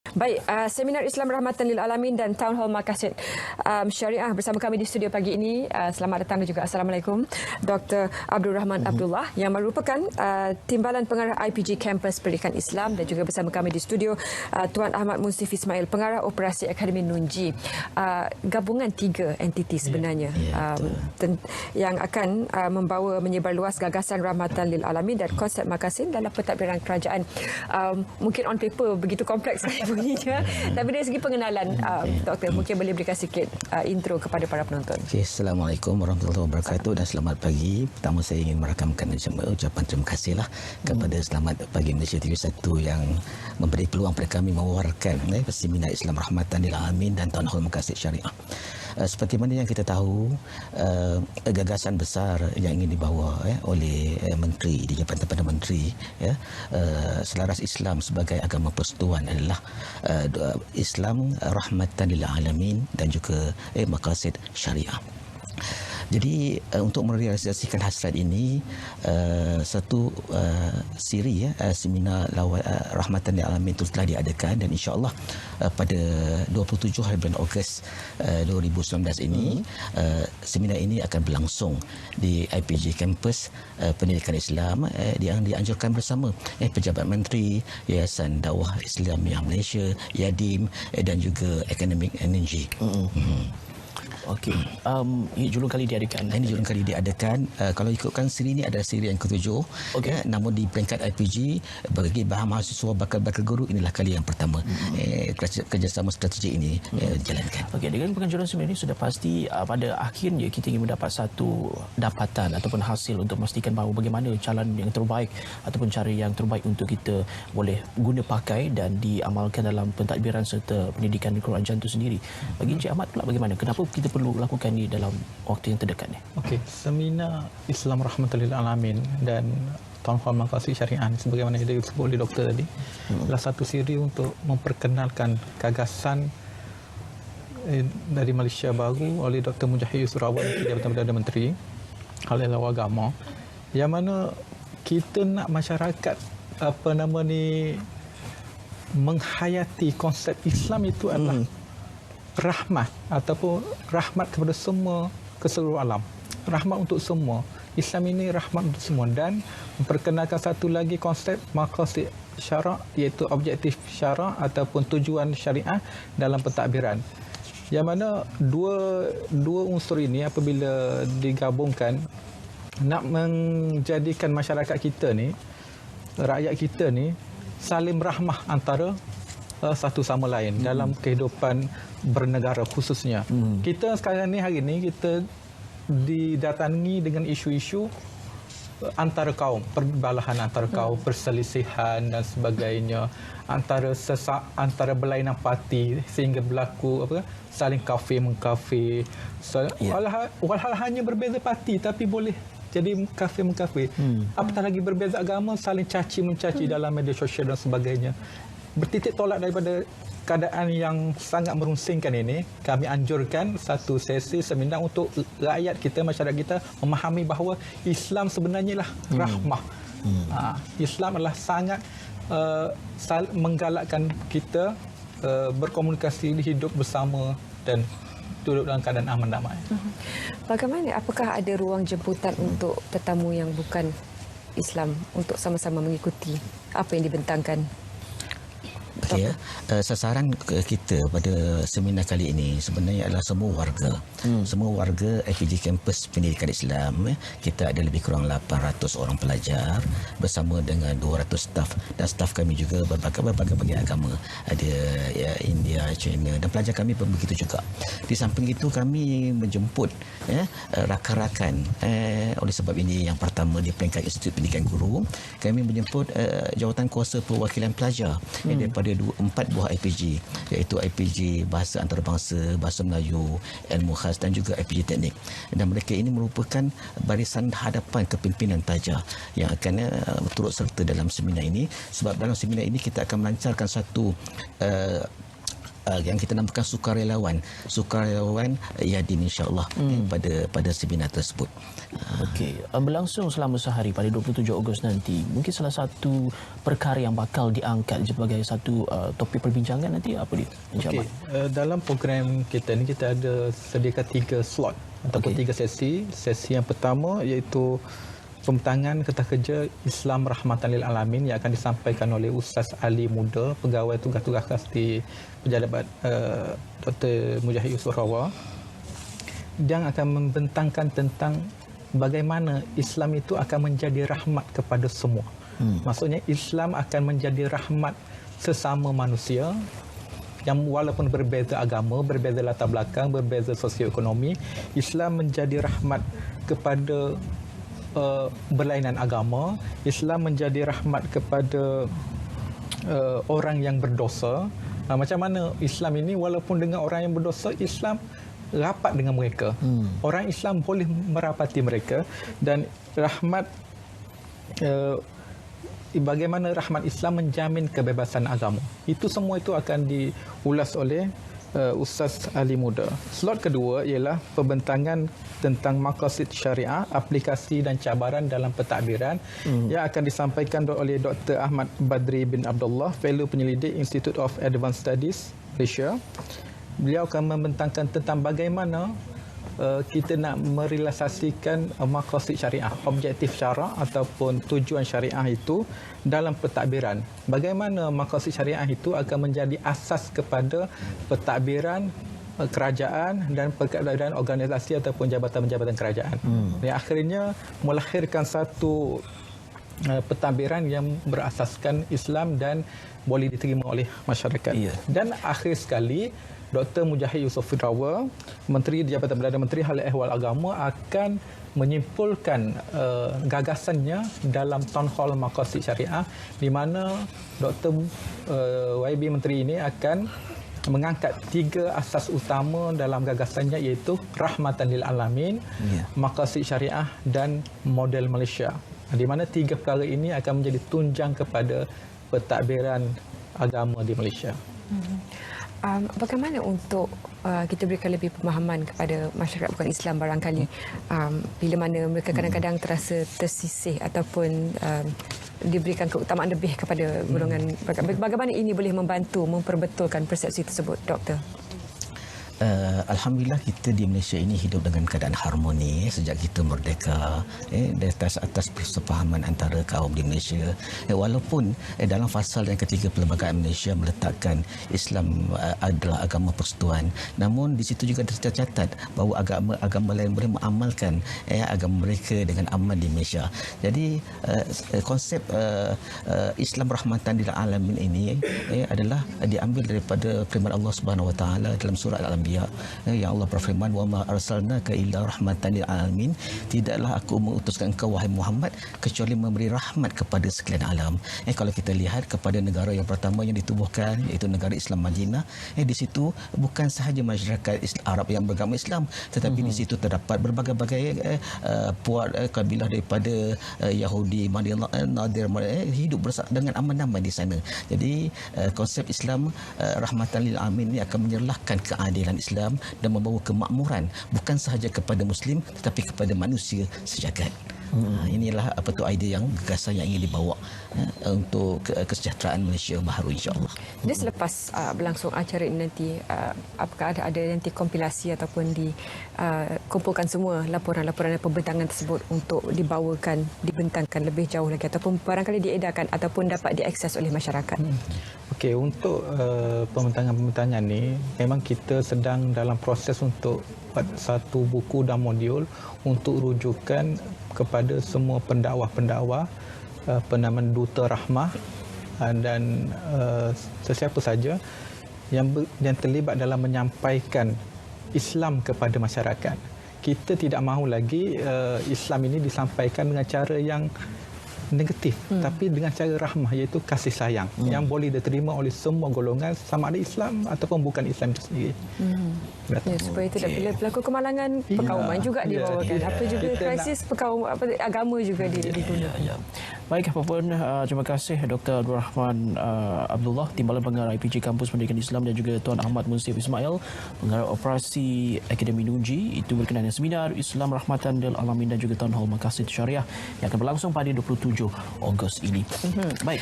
Baik, seminar Islam Rahmatan lil Alamin dan Town Hall Maqasid Syariah bersama kami di studio pagi ini. Selamat datang dan juga Assalamualaikum Dr. Abdul Rahman Abdullah yang merupakan Timbalan Pengarah IPG Kampus Pendidikan Islam, dan juga bersama kami di studio Tuan Ahmad Munsif Ismail, Pengarah Operasi Akademi Nunji. Gabungan tiga entiti sebenarnya yang akan membawa menyebarluas gagasan Rahmatan lil Alamin dan konsep Maqasid dalam pentadbiran kerajaan. Mungkin on paper begitu kompleks bunyinya, tapi dari segi pengenalan, Doktor, mungkin boleh berikan sikit intro kepada para penonton. Okay, Assalamualaikum warahmatullahi wabarakatuh dan selamat pagi. Pertama saya ingin merakamkan ucapan terima kasihlah kepada Selamat Pagi Malaysia TV1 yang memberi peluang kepada kami mewawarkan seminar Islam Rahmatan lil Alamin dan Town Hall Maqasid Syariah. Seperti mana yang kita tahu, gagasan besar yang ingin dibawa oleh Menteri di Jabatan Perdana Menteri, selaras Islam sebagai agama persekutuan adalah Islam Rahmatan lil Alamin dan juga Maqasid Syariah. Jadi untuk merealisasikan hasrat ini, satu siri seminar Rahmatan lil Alamin itu telah diadakan, dan insya-Allah pada 27 hari bulan Ogos 2019 ini seminar ini akan berlangsung di IPG Kampus Pendidikan Islam yang dianjurkan bersama Pejabat Menteri, Yayasan Dakwah Islamiah Malaysia, Yadim, dan juga Akademik Energy. Okey. Ini julung kali diadakan. Ini julung kali diadakan. Kalau ikutkan siri ini adalah siri yang ke-7. Okay. Namun di peringkat IPG bagi bahan mahasiswa bakal guru, inilah kali yang pertama kerjasama strategik ini dijalankan. Okey, dengan penganjuran seminar ini sudah pasti pada akhirnya kita ingin mendapat satu dapatan ataupun hasil untuk memastikan bahawa bagaimana jalan yang terbaik ataupun cara yang terbaik untuk kita boleh guna pakai dan diamalkan dalam pentadbiran serta pendidikan di kerajaan itu sendiri. Bagi Encik Ahmad pula bagaimana? Kenapa kita perlu lakukan ini dalam waktu yang terdekat ni? Okey, seminar Islam Rahmatan lil Alamin dan Town Hall Maqasid Syariah sebagaimana yang disebut oleh doktor tadi adalah satu siri untuk memperkenalkan gagasan dari Malaysia baru oleh Dr. Mujahid Yusof Rawat di Jabatan Perdana Menteri Hal-Ehwal Agama, yang mana kita nak masyarakat menghayati konsep Islam itu adalah rahmat ataupun rahmat kepada semua, ke seluruh alam. Rahmat untuk semua. Islam ini rahmat untuk semua, dan memperkenalkan satu lagi konsep maqasid syarak, iaitu objektif syarak ataupun tujuan syariah dalam pentadbiran. Yang mana dua unsur ini apabila digabungkan nak menjadikan masyarakat kita ni, rakyat kita ni saling rahmah antara satu sama lain dalam kehidupan bernegara khususnya. Kita sekarang ni, hari ni kita didatangi dengan isu-isu antara kaum, perbalahan antara kaum, perselisihan dan sebagainya, antara berlainan parti sehingga berlaku saling kafir mengkafir. Walhal hanya berbeza parti tapi boleh jadi kafir mengkafir. Apatah lagi berbeza agama, saling caci mencaci dalam media sosial dan sebagainya. Bertitik tolak daripada keadaan yang sangat merunsingkan ini, kami anjurkan satu sesi seminar untuk rakyat kita, masyarakat kita memahami bahawa Islam sebenarnya lah rahmah. Islam adalah sangat menggalakkan kita berkomunikasi, hidup bersama dan duduk dalam keadaan aman damai. Bagaimana? Apakah ada ruang jemputan untuk tetamu yang bukan Islam untuk sama-sama mengikuti apa yang dibentangkan? Okay, sasaran kita pada seminar kali ini sebenarnya adalah semua warga. Semua warga IPG Kampus Pendidikan Islam. Kita ada lebih kurang 800 orang pelajar bersama dengan 200 staf, dan staf kami juga berbagai agama. Ada India, China, dan pelajar kami pun begitu juga. Di samping itu kami menjemput rakan-rakan. Oleh sebab ini yang pertama di peringkat Institut Pendidikan Guru, kami menjemput jawatan kuasa perwakilan pelajar daripada 4 buah IPG, iaitu IPG Bahasa Antarabangsa, Bahasa Melayu, Ilmu Khas dan juga IPG Teknik. Dan mereka ini merupakan barisan hadapan kepimpinan pelajar yang akan turut serta dalam seminar ini, sebab dalam seminar ini kita akan melancarkan satu yang kita namakan sukarelawan Yadin insya-Allah pada seminar tersebut. Okey, berlangsung selama sehari pada 27 Ogos nanti. Mungkin salah satu perkara yang bakal diangkat sebagai satu topik perbincangan nanti apa dia? Okey, dalam program kita ni kita ada sediakan 3 slot ataupun 3 sesi. Sesi yang pertama iaitu pembentangan Kertas Kerja Islam Rahmatan lil Alamin yang akan disampaikan oleh Ustaz Ali Muda, pegawai tugas-tugas khas di Pejabat Dr. Mujahid Yusof Rawa, yang akan membentangkan tentang bagaimana Islam itu akan menjadi rahmat kepada semua. Maksudnya Islam akan menjadi rahmat sesama manusia yang walaupun berbeza agama, berbeza latar belakang, berbeza sosioekonomi, Islam menjadi rahmat kepada berlainan agama. Islam menjadi rahmat kepada orang yang berdosa. Macam mana Islam ini walaupun dengan orang yang berdosa, Islam rapat dengan mereka. Orang Islam boleh merapati mereka, dan rahmat bagaimana rahmat Islam menjamin kebebasan agama. Itu semua itu akan diulas oleh Ustaz Ali Muda. Slot kedua ialah pembentangan tentang maqasid syariah, aplikasi dan cabaran dalam pentadbiran yang akan disampaikan oleh Dr. Ahmad Badri bin Abdullah, Fellow Penyelidik Institute of Advanced Studies Malaysia. Beliau akan membentangkan tentang bagaimana kita nak merealisasikan maqasid syariah, objektif syarak ataupun tujuan syariah itu dalam pentadbiran. Bagaimana maqasid syariah itu akan menjadi asas kepada pentadbiran kerajaan dan pentadbiran organisasi ataupun jabatan-jabatan kerajaan. Yang akhirnya melahirkan satu pentadbiran yang berasaskan Islam dan boleh diterima oleh masyarakat. Dan akhir sekali, Dr. Mujahid Yusof Rawa, Menteri di Jabatan Perdana Menteri Hal Ehwal Agama, akan menyimpulkan gagasannya dalam Town Hall Maqasid Syariah, di mana Dr. YB Menteri ini akan mengangkat 3 asas utama dalam gagasannya, iaitu Rahmatan lil Alamin, Maqasid Syariah dan Model Malaysia, di mana 3 perkara ini akan menjadi tunjang kepada pentadbiran agama di Malaysia. Bagaimana untuk kita berikan lebih pemahaman kepada masyarakat bukan Islam barangkali bila mana mereka kadang-kadang terasa tersisih ataupun diberikan keutamaan lebih kepada golongan. Bagaimana ini boleh membantu memperbetulkan persepsi tersebut, Doktor? Alhamdulillah kita di Malaysia ini hidup dengan keadaan harmoni sejak kita merdeka, di atas persefahaman antara kaum di Malaysia. Walaupun dalam fasal yang ketiga Perlembagaan Malaysia meletakkan Islam adalah agama persekutuan, namun di situ juga tercatat bahawa agama lain boleh mengamalkan agama mereka dengan aman di Malaysia. Jadi konsep Islam Rahmatan lil Alamin ini adalah diambil daripada firman Allah Subhanahu Wa Taala dalam surah Al-Anbiya, yang Allah berfirman, wa ma arsalnaka illa rahmatan lil alamin, tidaklah aku mengutuskan engkau wahai Muhammad kecuali memberi rahmat kepada sekalian alam. Kalau kita lihat kepada negara yang pertama yang ditubuhkan, iaitu negara Islam Madinah, di situ bukan sahaja masyarakat Arab yang beragama Islam, tetapi di situ terdapat berbagai-bagai puak kabilah daripada Yahudi, Madinah, Nadir, hidup dengan aman-aman di sana. Jadi konsep Islam Rahmatan lil Alamin ini akan menyerlahkan keadilan Islam dan membawa kemakmuran bukan sahaja kepada Muslim tetapi kepada manusia sejagat. Inilah idea yang gagasan yang ingin dibawa untuk kesejahteraan Malaysia baharu, insya-Allah. Jadi selepas berlangsung acara ini nanti, apakah ada nanti kompilasi ataupun dikumpulkan semua laporan-laporan dan pembentangan tersebut untuk dibentangkan lebih jauh lagi ataupun barangkali diedarkan ataupun dapat diakses oleh masyarakat? Okey, untuk pembentangan-pembentangan ni memang kita sedang dalam proses untuk buat satu buku dan modul untuk rujukan kepada semua pendakwah-pendakwah, penamaan Duta Rahmah dan sesiapa saja yang terlibat dalam menyampaikan Islam kepada masyarakat. Kita tidak mahu lagi Islam ini disampaikan dengan cara yang negatif, tapi dengan cara rahmah, iaitu kasih sayang yang boleh diterima oleh semua golongan, sama ada Islam ataupun bukan Islam itu sendiri. Supaya tidak bila berlaku kemalangan, perkauman juga dibawakan. Apa juga krisis agama juga digunakan. Baik, apapun terima kasih Dr. Abdul Rahman Abdullah, Timbalan Pengarah IPG Kampus Pendidikan Islam, dan juga Tuan Ahmad Munsif Ismail, Pengarah Operasi Akademi Nuji. Itu berkenaan dengan seminar Islam Rahmatan lil Alamin dan juga Town Hall Maqasid Syariah yang akan berlangsung pada 27 Ogos ini. Baik.